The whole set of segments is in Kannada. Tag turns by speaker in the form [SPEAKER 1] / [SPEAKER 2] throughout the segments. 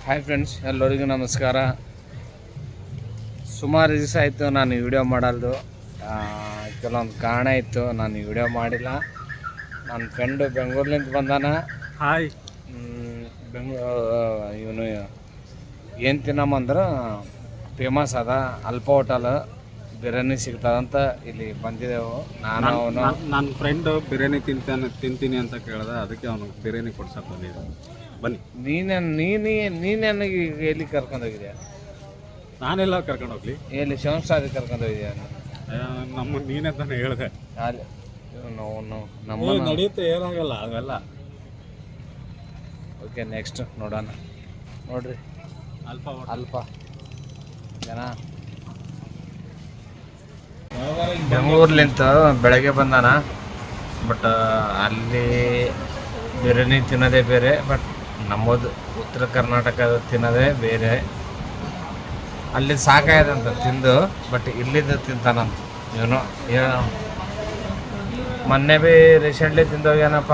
[SPEAKER 1] ಹಾಯ್ ಫ್ರೆಂಡ್ಸ್, ಎಲ್ಲರಿಗೂ ನಮಸ್ಕಾರ. ಸುಮಾರು ದಿವಸ ಆಯಿತು ನಾನು ವಿಡಿಯೋ ಮಾಡಲ್ದು. ಕೆಲವೊಂದು ಕಾರಣ ಇತ್ತು, ನಾನು ವಿಡಿಯೋ ಮಾಡಿಲ್ಲ. ನನ್ನ ಫ್ರೆಂಡು ಬೆಂಗಳೂರ್ಲಿಂದ ಬಂದಾನ.
[SPEAKER 2] ಹಾಯ್.
[SPEAKER 1] ಇವನು ಏನು ತಿನ್ನಮ್ಮಂದ್ರೆ ಫೇಮಸ್ ಅದ ಅಲ್ಪ ಹೋಟೆಲ್, ಬಿರಿಯಾನಿ ಸಿಗ್ತದಂತ ಇಲ್ಲಿ ಬಂದಿದ್ದೆವು.
[SPEAKER 2] ನನ್ನ ಫ್ರೆಂಡು ಬಿರಿಯಾನಿ ತಿಂತೀನಿ ಅಂತ ಕೇಳ್ದ, ಅದಕ್ಕೆ ಅವನು ಬಿರಿಯಾನಿ ಕೊಡ್ಸಕ್ಕೆ ಬಂದಿದ್ದೆ. ಬನ್ನಿ.
[SPEAKER 1] ನೀನು ನನಗೆ ಎಲ್ಲಿ ಕರ್ಕೊಂಡೋಗಿದ್ಯಾ?
[SPEAKER 2] ನಾನೆಲ್ಲ ಕರ್ಕೊಂಡು ಹೋಗ್ಲಿ?
[SPEAKER 1] ಎಲ್ಲಿ ಶಿವಸ್ಟಾರಿಗೆ ಕರ್ಕೊಂಡೋಗಿದ್ಯಾ?
[SPEAKER 2] ನೀನೇ ತಾನೇ ಹೇಳಿದೆ.
[SPEAKER 1] ಅಲ್ಲಿ ನಮ್ಮ
[SPEAKER 2] ನಡೆಯುತ್ತೆ, ಏನಾಗಲ್ಲ ಅವೆಲ್ಲ.
[SPEAKER 1] ಓಕೆ, ನೆಕ್ಸ್ಟ್ ನೋಡೋಣ. ನೋಡ್ರಿ, ಅಲ್ಪ ಜನ ಬೆಂಗಳೂರ್ಲಿಂತ ಬೆಳಗ್ಗೆ ಬಂದಾನ. ಬಟ್ ಅಲ್ಲಿ ಬಿರಿಯಾನಿ ತಿನ್ನೋದೇ ಬೇರೆ, ಬಟ್ ನಮ್ಮದು ಉತ್ತರ ಕರ್ನಾಟಕದ ತಿನ್ನೋದೇ ಬೇರೆ. ಅಲ್ಲಿ ಸಾಕಾಯದಂತ ತಿಂದು, ಬಟ್ ಇಲ್ಲಿದ್ದು ತಿಂತಾನಂತ ಇವನು. ಮೊನ್ನೆ ಭೀ ರೀಸೆಂಟ್ಲಿ ತಿಂದೋಗ್ಯಾನಪ್ಪ.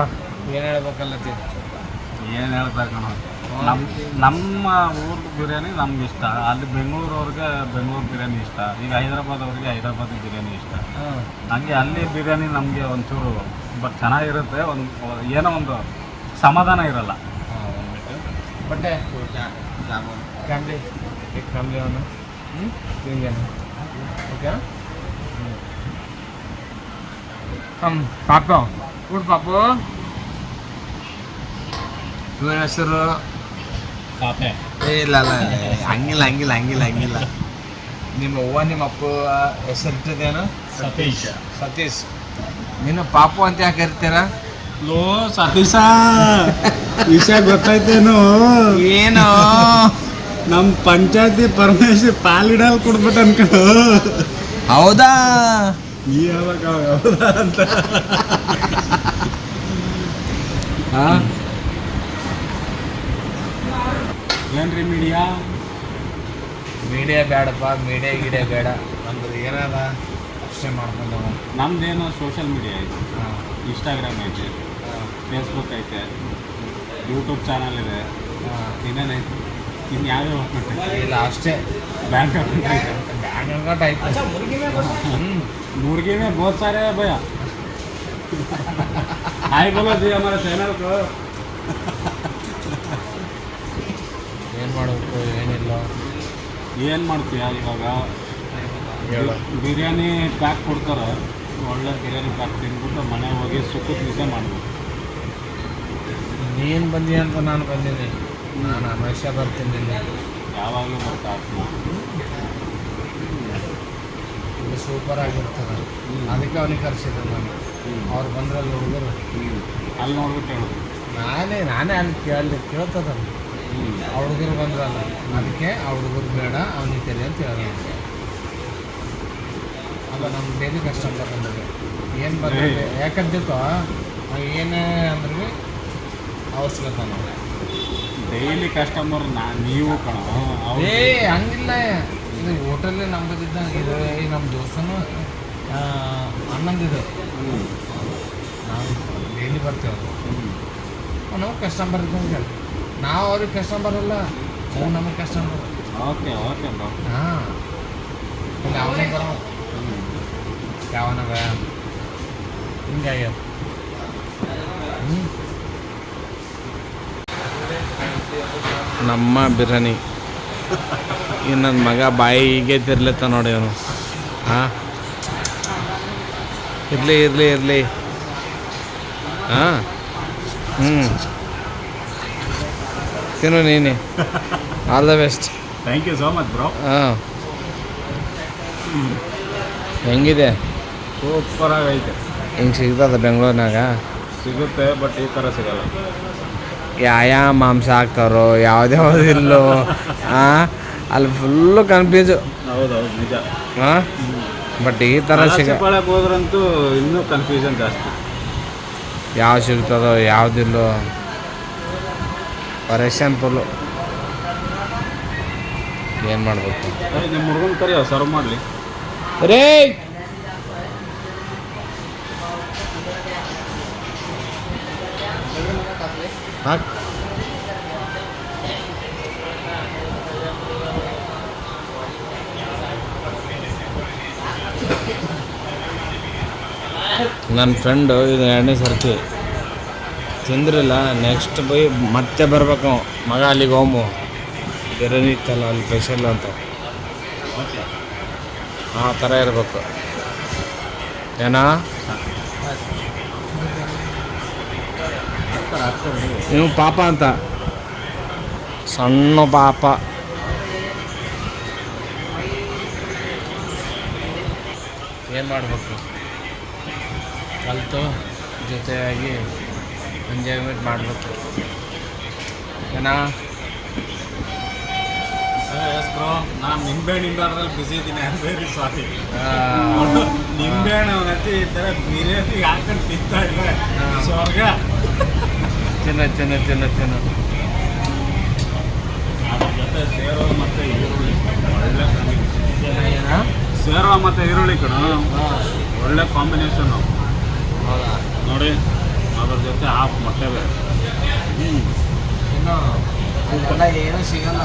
[SPEAKER 1] ಏನು ಹೇಳ್ಬೇಕಲ್ಲ
[SPEAKER 2] ಏನು ಹೇಳ್ತಾರೆ ಕಣ. ನಮ್ಮ ಊರ ಬಿರಿಯಾನಿ ನಮ್ಗೆ ಇಷ್ಟ, ಅಲ್ಲಿ ಬೆಂಗಳೂರವ್ರಿಗೆ ಬೆಂಗಳೂರು ಬಿರಿಯಾನಿ ಇಷ್ಟ, ಈಗ ಹೈದ್ರಾಬಾದ್ ಅವ್ರಿಗೆ ಹೈದ್ರಾಬಾದ್ ಬಿರಿಯಾನಿ ಇಷ್ಟ. ಹಂಗೆ ಅಲ್ಲಿ ಬಿರಿಯಾನಿ ನಮಗೆ ಒಂಚೂರು ಬಟ್ ಚೆನ್ನಾಗಿರುತ್ತೆ, ಏನೋ ಒಂದು ಸಮಾಧಾನ ಇರಲ್ಲ.
[SPEAKER 1] ಬಟ್ಟೆ ಫ್ಯಾಮ್ಲಿ ಫ್ಯಾಮ್ಲಿ ಅವನು ಓಕೆ. ಪಾಪು ಕೂಡ್ ಪಾಪು. ಇವನ ಹೆಸರು
[SPEAKER 2] ಪಾಪೆ.
[SPEAKER 1] ಇಲ್ಲ ಹಂಗಿಲ್ಲ. ನಿಮ್ಮ ಅವ್ವ ನಿಮ್ಮ ಅಪ್ಪ ಹೆಸರಿಟ್ಟದೇನು? ಸತೀಶ್. ನೀನು ಪಾಪು ಅಂತ ಯಾಕೆ ಕರಿತೀರ?
[SPEAKER 2] ಲೋ ಸತೀಶ, ವಿಷಯ ಗೊತ್ತಾಯ್ತೇನು?
[SPEAKER 1] ಏನು?
[SPEAKER 2] ನಮ್ಮ ಪಂಚಾಯತಿ ಪರಮೇಶ್ವರ್ ಪಾಲಿಡಲ್ ಕೊಡ್ಬಿಟ್ಟು ಅನ್ಕೊಂಡು.
[SPEAKER 1] ಹೌದಾ?
[SPEAKER 2] ಹೌದಾ ಅಂತ. ಏನ್ರಿ ಮೀಡಿಯಾ
[SPEAKER 1] ಬೇಡಪ್ಪ, ಮೀಡಿಯಾ ಬೇಡ. ನಮ್ದು ಏನಾದ ಅಷ್ಟೇ ಮಾಡ್ಕೊಂಡು.
[SPEAKER 2] ನಮ್ದೇನೋ ಸೋಷಿಯಲ್ ಮೀಡಿಯಾ ಐತೆ. ಇನ್ಸ್ಟಾಗ್ರಾಮ್ ಐತೆ, ಫೇಸ್ಬುಕ್ ಐತೆ, ಯೂಟ್ಯೂಬ್ ಚಾನಲ್ ಇದೆ. ಇನ್ನೇನೈತೆ? ಇನ್ನು ಯಾವ್ಯಾವ
[SPEAKER 1] ಇಲ್ಲ ಅಷ್ಟೇ.
[SPEAKER 2] बैंक अकाउंट
[SPEAKER 1] टाइप
[SPEAKER 2] मुर्गी में बहुत सारे हैं भैया. हाय बोलो जी हमारे चैनल को.
[SPEAKER 1] ಏನು ಮಾಡಬೇಕು ಏನಿಲ್ಲ.
[SPEAKER 2] ಏನು ಮಾಡ್ತೀಯ ಇವಾಗ? ಬಿರಿಯಾನಿ ಪ್ಯಾಕ್ ಕೊಡ್ತಾರೆ, ಒಳ್ಳೆ ಬಿರಿಯಾನಿ ಪ್ಯಾಕ್ ತಿಂದ್ಬಿಟ್ಟು ಮನೆಗೆ ಹೋಗಿ ಸುಖದ ನಿದ್ದೆ ಮಾಡಬೇಕು.
[SPEAKER 1] ನೀನು ಬಂದಿ ಅಂತ ನಾನು ಬಂದೀನಿ. ನಾನು ಹಮೇಶ ಬರ್ತೀನಿ.
[SPEAKER 2] ಯಾವಾಗಲೂ ಬರ್ತಾ
[SPEAKER 1] ಇದು ಸೂಪರ್ ಆಗಿರ್ತದೆ. ಅದಕ್ಕೆ ಅವನಿಗೆ ಕರೆಸಿದ್ರು ನಾನು. ಅವ್ರು ಬಂದ್ರಲ್ಲಿ ಹುಡುಗರು
[SPEAKER 2] ಅಲ್ಲಿ ನೋಡ್ಬಿಟ್ಟು ಹೇಳೋದು.
[SPEAKER 1] ನಾನೇ ಅಲ್ಲಿ ಕೇಳ್ತದಲ್ಲ. ಆ ಹುಡುಗರು ಬಂದ್ರಲ್ಲ, ಅದಕ್ಕೆ ಆ ಹುಡುಗರು ಬೇಡ ಅವನಿಗೆ ತೆರೆ ಅಂತ ಹೇಳೋದು. ಅಲ್ಲ, ನಮ್ಮ ಡೈಲಿ ಕಸ್ಟಮರ್ ಬಂದಿದೆ. ಏನು ಬಂದಿದೆ ಯಾಕಂತಿತ್ತು ಏನೇ ಅಂದ್ರೆ ಅವಶ್ಯಕತೆ ನಾವು
[SPEAKER 2] ಡೈಲಿ ಕಸ್ಟಮರ್ ನೀವು ಕಣ.
[SPEAKER 1] ಹಂಗಿಲ್ಲ. ಇದು ಹೋಟೆಲ್ಲೇ ನಂಬದಿದ್ದ ಇದು. ನಮ್ಮ ದೋಸ್ತನು ಹನ್ನೊಂದಿದೆ. ನಾವು ಡೈಲಿ ಬರ್ತೇವೆ. ನಾವು ಕಸ್ಟಮರ್ ಇದ್ದಂಗೆ. ನಾವು ಅವ್ರಿಗೆ ಕಸ್ಟಮರ್ ಅಲ್ಲ, ನಾವು ನಮಗೆ ಕಸ್ಟಮರ್.
[SPEAKER 2] Okay bro.
[SPEAKER 1] ಹಾಂ, ಯಾವನೇ ಬರೋ ಯಾವನ ಹಿಂಗಾಗ್ಯದ. ನಮ್ಮ ಬಿರಿಯಾನಿ ಈ ನನ್ನ ಮಗ ಬಾಯಿ ಹೀಗೆ ತಿರ್ಲತ್ತ ನೋಡಿ ಅವನು. ಹಾಂ, ಇರಲಿ. ಹಾಂ, ತಿನ್ನು ನೀನೆ. All the best.
[SPEAKER 2] Thank you so much bro.
[SPEAKER 1] ಹಾಂ, ಹೆಂಗಿದೆ?
[SPEAKER 2] ಸೂಪರಾಗೈತೆ.
[SPEAKER 1] ಹಿಂಗೆ ಸಿಗ್ತದೆ ಬೆಂಗಳೂರಿನಾಗ?
[SPEAKER 2] ಸಿಗುತ್ತೆ, ಬಟ್ ಈ ಥರ ಸಿಗಲ್ಲ.
[SPEAKER 1] ಯಾವ ಮಾಂಸ ಹಾಕ್ತಾರೋ ಯಾವ್ದ್ಯಾವ್ದು ಇಲ್ಲೋ. ಅಲ್ಲಿ ಫುಲ್ಲು ಕನ್ಫ್ಯೂಸು.
[SPEAKER 2] ಹೌದು ನಿಜ.
[SPEAKER 1] ಹಾಂ, ಬಟ್ ಈ ಥರ
[SPEAKER 2] ಸಿಗಕ್ಕೆ ಹೋದ್ರಂತೂ ಇನ್ನೂ ಕನ್ಫ್ಯೂಷನ್ ಜಾಸ್ತಿ.
[SPEAKER 1] ಯಾವ ಸಿಗ್ತದೋ ಯಾವುದಿಲ್ಲೋ, ಪರೇಶಾನ್ ಫುಲ್ಲು. ಏನು ಮಾಡಬೇಕು?
[SPEAKER 2] ನಿಮ್ಮ ಹುಡುಗನ ಕರಿ ಸರ್ವ್ ಮಾಡಲಿ
[SPEAKER 1] ರೇ. ಹಾಂ, ನನ್ನ ಫ್ರೆಂಡು ಇದು 2ನೇ ಸರ್ತಿ ತಿಂದ್ರಿಲ್ಲ. ನೆಕ್ಸ್ಟ್ ಬೈ ಮತ್ತೆ ಬರ್ಬೇಕು ಮಗ ಅಲ್ಲಿಗೆ ಹೋಮು ಬಿರಿಯಾನಿ ಇತ್ತಲ್ಲ ಅಲ್ಲಿ ಸ್ಪೆಷಲ್ ಅಂತ ಆ ಥರ ಇರಬೇಕು ಏನಾ. ನೀವು ಪಾಪ ಅಂತ ಸಣ್ಣ ಪಾಪ. ಏನು ಮಾಡಬೇಕು ಕಲಿತು ಜೊತೆಯಾಗಿ ಎಂಜಾಯ್ಮೆಂಟ್ ಮಾಡಬೇಕು ಏನಾ.
[SPEAKER 2] ಎಸ್ ಬ್ರೋ, ನಾನು ನಿಂಬೆಹಣ್ಣು ಹಿಂಡೋದ್ರಲ್ಲಿ ಬಿಸಿ ಇದ್ದೀನಿ. I am very sorry. ನಿಂಬೆಹಣ್ಣು ಅವನತ್ತಿ ಈ ಥರ ಬಿರಿಯಾನಿ ಹಾಕೊಂಡು ತಿಂತಾ ಇಲ್ಲ ಸ್ವರ್ಗ.
[SPEAKER 1] ತಿನ್ನು ತಿನ್ನು ತಿನ್ನು ತಿನ್ನು.
[SPEAKER 2] ಅದ್ರ ಜೊತೆ ಸೇರೋ ಮತ್ತು ಈರುಳ್ಳಿ ಒಳ್ಳೆ ಕಾಂಬಿನೇಷನ್. ಸೇರೋ ಮತ್ತು ಈರುಳ್ಳಿ ಕಣ ಒಳ್ಳೆ ಕಾಂಬಿನೇಷನ್ನು.
[SPEAKER 1] ಹೌದಾ
[SPEAKER 2] ನೋಡಿ, ಅದ್ರ ಜೊತೆ ಹಾಫ್ ಮೊಟ್ಟೆ ಬೇಕು.
[SPEAKER 1] ಏನೂ ಸಿಗಲ್ಲ.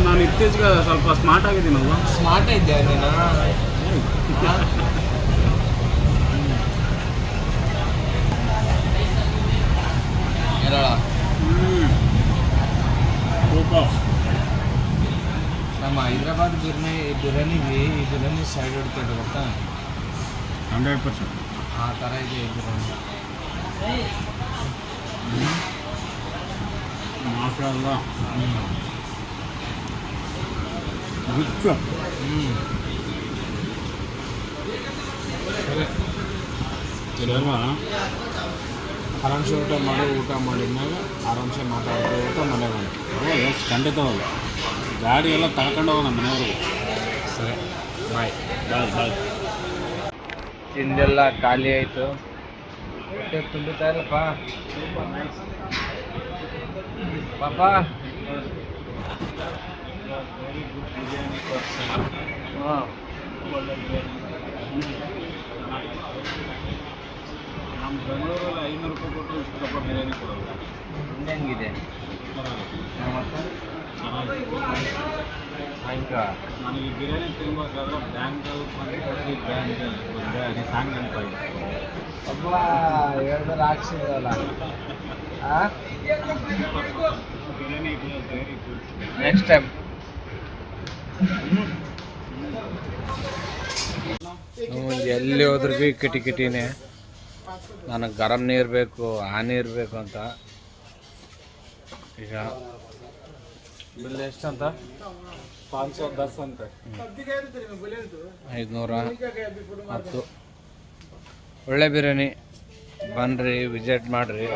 [SPEAKER 2] ನಾನು ಇತ್ತೀಚೆಗೆ ಸ್ವಲ್ಪ ಸ್ಮಾರ್ಟ್ ಆಗಿದ್ದೀನಲ್ವ.
[SPEAKER 1] ಸ್ಮಾರ್ಟ್ ಇದ್ದೆ ನೀನು. ನಮ್ಮ ಹೈದ್ರಾಬಾದ್ ಬಿರಿಯಾನಿಗೆ ಈ ಬಿರಿಯಾನಿ ಸೈಡ್ ಇಡ್ತಿದ್ದೆ ಗೊತ್ತಾ.
[SPEAKER 2] 100%
[SPEAKER 1] ಆ ಥರ ಇದೆ ಈ ಬಿರಿಯಾನಿ.
[SPEAKER 2] ಮಾಷಾಅಲ್ಲ.
[SPEAKER 1] ಆರಾಮ್ಸೆ ಊಟ ಮಾಡಿದ್ಮೇಲೆ ಆರಾಮ್ಸೆ ಮಾತಾಡ್ತಾ ಮನೆ ಮಾಡಿ.
[SPEAKER 2] ಎಷ್ಟು ಖಂಡಿತವಲ್ಲ. ಗಾಡಿ ಎಲ್ಲ ತಳ್ಕೊಂಡು ಹೋಗೋಣ ಮನೆಯವ್ರಿಗೆ.
[SPEAKER 1] ಸರಿ ಬಾಯ್.
[SPEAKER 2] ಬಾಯ್ ಬಾಯ್.
[SPEAKER 1] ತಿಂದೆಲ್ಲ ಖಾಲಿ ಆಯಿತು. ಹೊಟ್ಟೆ ತುಂಬುತ್ತಾ ಇಲ್ಲಪ್ಪ ಪಾಪ. ಹಾಂ
[SPEAKER 2] ನಮ್ಮ ಬೆಂಗಳೂರಲ್ಲಿ 500 ರೂಪಾಯಿ ಕೊಟ್ಟು ಇಷ್ಟು ದಪ್ಪ ಬಿರಿಯಾನಿ ಕೊಡೋದು.
[SPEAKER 1] ಹೆಂಗಿದೆ ಮತ್ತು
[SPEAKER 2] ನನಗೆ ಬಿರಿಯಾನಿ ತಿನ್ಬೇಕಾದ್ರೆ ಬ್ಯಾಂಕಲ್ಲಿ ಬಿರಿಯಾನಿ ಸಾಂಗ್ ನೆನಪಾಗಿದೆ.
[SPEAKER 1] ಒಬ್ಬ ಹೇಳಿದ್ರೆ ಹಾಕ್ಸಿದ್ರಲ್ಲ.
[SPEAKER 2] Biryani very good.
[SPEAKER 1] Next time ಎಲ್ಲಿ ಹೋದ್ರೂ ಭೀ ಕಿಟಿಕಿಟಿನೇ. ನನಗೆ ಗರಂ ನೀರು ಬೇಕು, ಆ ನೀರು ಬೇಕು ಅಂತ. ಈಗ ಬಿಲ್ ಎಷ್ಟು ಅಂತ?
[SPEAKER 2] 510 ಅಂತ.
[SPEAKER 1] 510. ಒಳ್ಳೆ ಬಿರಿಯಾನಿ. ಬನ್ನಿರಿ, ವಿಸಿಟ್ ಮಾಡಿರಿ.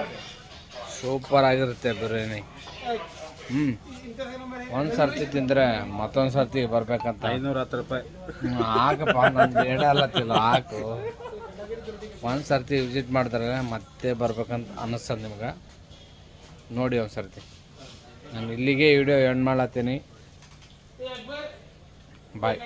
[SPEAKER 1] ಸೂಪರ್ ಆಗಿರುತ್ತೆ ಬಿರಿಯಾನಿ. ಒಂದು ಸರ್ತಿ ತಿಂದರೆ ಮತ್ತೊಂದು ಸರ್ತಿ ಬರ್ಬೇಕಂತ.
[SPEAKER 2] 510 ರೂಪಾಯಿ.
[SPEAKER 1] ಹಾಕಪ್ಪ, ನಾನು ಬೇಡ ಅಲ್ಲತ್ತಿಲ್ಲ, ಹಾಕು. ಒಂದು ಸರ್ತಿ ವಿಸಿಟ್ ಮಾಡಿದ್ರೆ ಮತ್ತೆ ಬರ್ಬೇಕಂತ ಅನ್ನಿಸ್ತದೆ ನಿಮ್ಗೆ. ನೋಡಿ ಒಂದು ಸರ್ತಿ. ನಾನು ಇಲ್ಲಿಗೆ ವಿಡಿಯೋ ಎಂಡ್ ಮಾಡತ್ತೀನಿ. ಬಾಯ್.